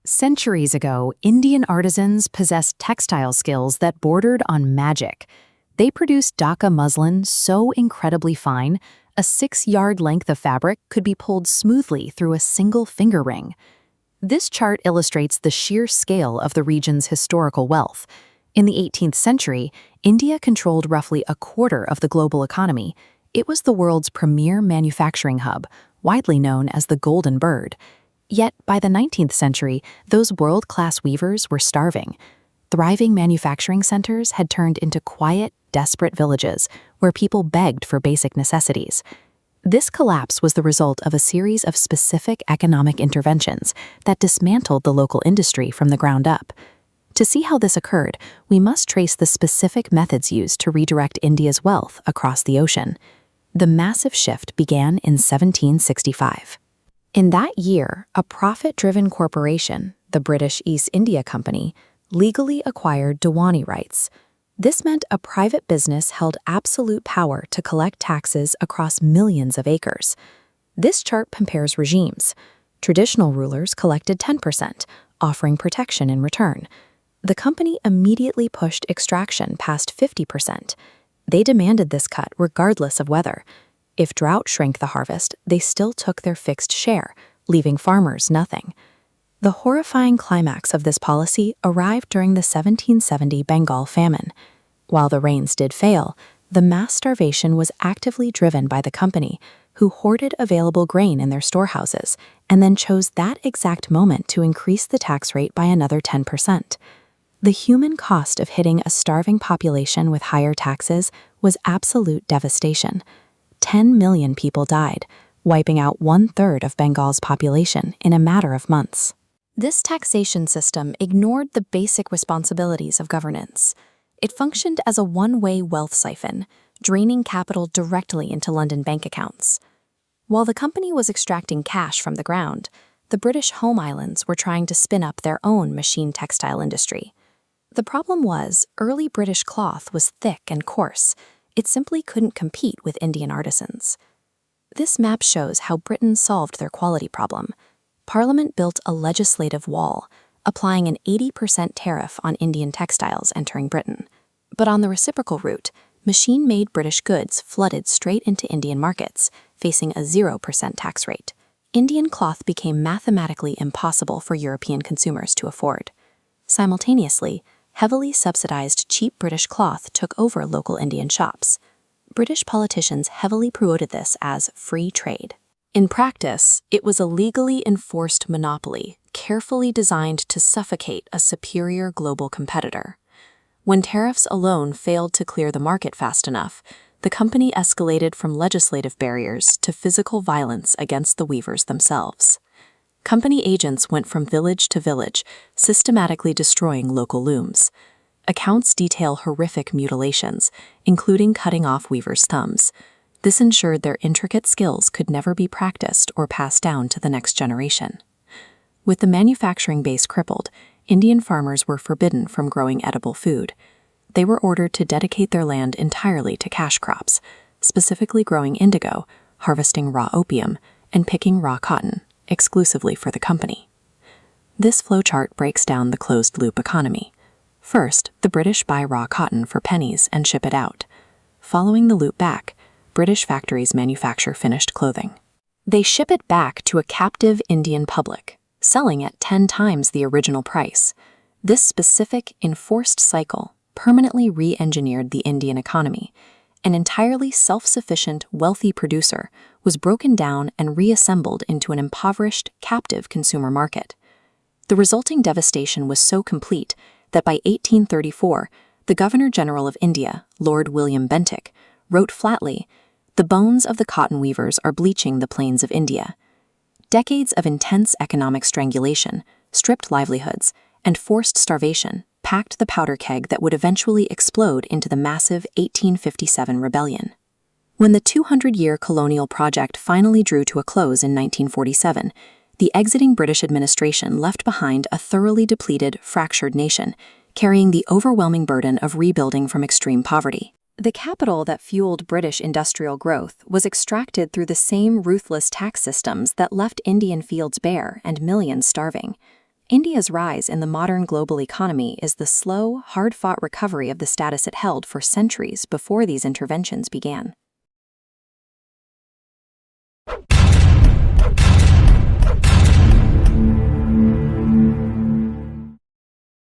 Centuries ago, Indian artisans possessed textile skills that bordered on magic. They produced Dhaka muslin so incredibly fine, a 6-yard length of fabric could be pulled smoothly through a single finger ring. This chart illustrates the sheer scale of the region's historical wealth. In the 18th century, India controlled roughly a quarter of the global economy. It was the world's premier manufacturing hub, widely known as the Golden Bird. Yet, by the 19th century, those world-class weavers were starving. Thriving manufacturing centers had turned into quiet, desperate villages where people begged for basic necessities. This collapse was the result of a series of specific economic interventions that dismantled the local industry from the ground up. To see how this occurred, we must trace the specific methods used to redirect India's wealth across the ocean. The massive shift began in 1765. In that year, a profit-driven corporation, the British East India Company, legally acquired Diwani rights. This meant a private business held absolute power to collect taxes across millions of acres. This chart compares regimes. Traditional rulers collected 10%, offering protection in return. The company immediately pushed extraction past 50%. They demanded this cut regardless of weather. If drought shrank the harvest, they still took their fixed share, leaving farmers nothing. The horrifying climax of this policy arrived during the 1770 Bengal famine. While the rains did fail, the mass starvation was actively driven by the company, who hoarded available grain in their storehouses and then chose that exact moment to increase the tax rate by another 10%. The human cost of hitting a starving population with higher taxes was absolute devastation. 10 million people died, wiping out 1/3 of Bengal's population in a matter of months. This taxation system ignored the basic responsibilities of governance. It functioned as a one-way wealth siphon, draining capital directly into London bank accounts. While the company was extracting cash from the ground, the British home islands were trying to spin up their own machine textile industry. The problem was, early British cloth was thick and coarse. It simply couldn't compete with Indian artisans. This map shows how Britain solved their quality problem. Parliament built a legislative wall, applying an 80% tariff on Indian textiles entering Britain. But on the reciprocal route, machine-made British goods flooded straight into Indian markets, facing a 0% tax rate. Indian cloth became mathematically impossible for European consumers to afford. Simultaneously, heavily subsidized cheap British cloth took over local Indian shops. British politicians heavily promoted this as free trade. In practice, it was a legally enforced monopoly, carefully designed to suffocate a superior global competitor. When tariffs alone failed to clear the market fast enough, the company escalated from legislative barriers to physical violence against the weavers themselves. Company agents went from village to village, systematically destroying local looms. Accounts detail horrific mutilations, including cutting off weavers' thumbs. This ensured their intricate skills could never be practiced or passed down to the next generation. With the manufacturing base crippled, Indian farmers were forbidden from growing edible food. They were ordered to dedicate their land entirely to cash crops, specifically growing indigo, harvesting raw opium, and picking raw cotton, exclusively for the company. This flowchart breaks down the closed-loop economy. First, the British buy raw cotton for pennies and ship it out. Following the loop back, British factories manufacture finished clothing. They ship it back to a captive Indian public, selling at 10 times the original price. This specific, enforced cycle permanently re-engineered the Indian economy. An entirely self-sufficient, wealthy producer was broken down and reassembled into an impoverished, captive consumer market. The resulting devastation was so complete that by 1834, the Governor-General of India, Lord William Bentinck, wrote flatly, "The bones of the cotton weavers are bleaching the plains of India." Decades of intense economic strangulation, stripped livelihoods, and forced starvation packed the powder keg that would eventually explode into the massive 1857 rebellion. When the 200-year colonial project finally drew to a close in 1947, the exiting British administration left behind a thoroughly depleted, fractured nation, carrying the overwhelming burden of rebuilding from extreme poverty. The capital that fueled British industrial growth was extracted through the same ruthless tax systems that left Indian fields bare and millions starving. India's rise in the modern global economy is the slow, hard-fought recovery of the status it held for centuries before these interventions began.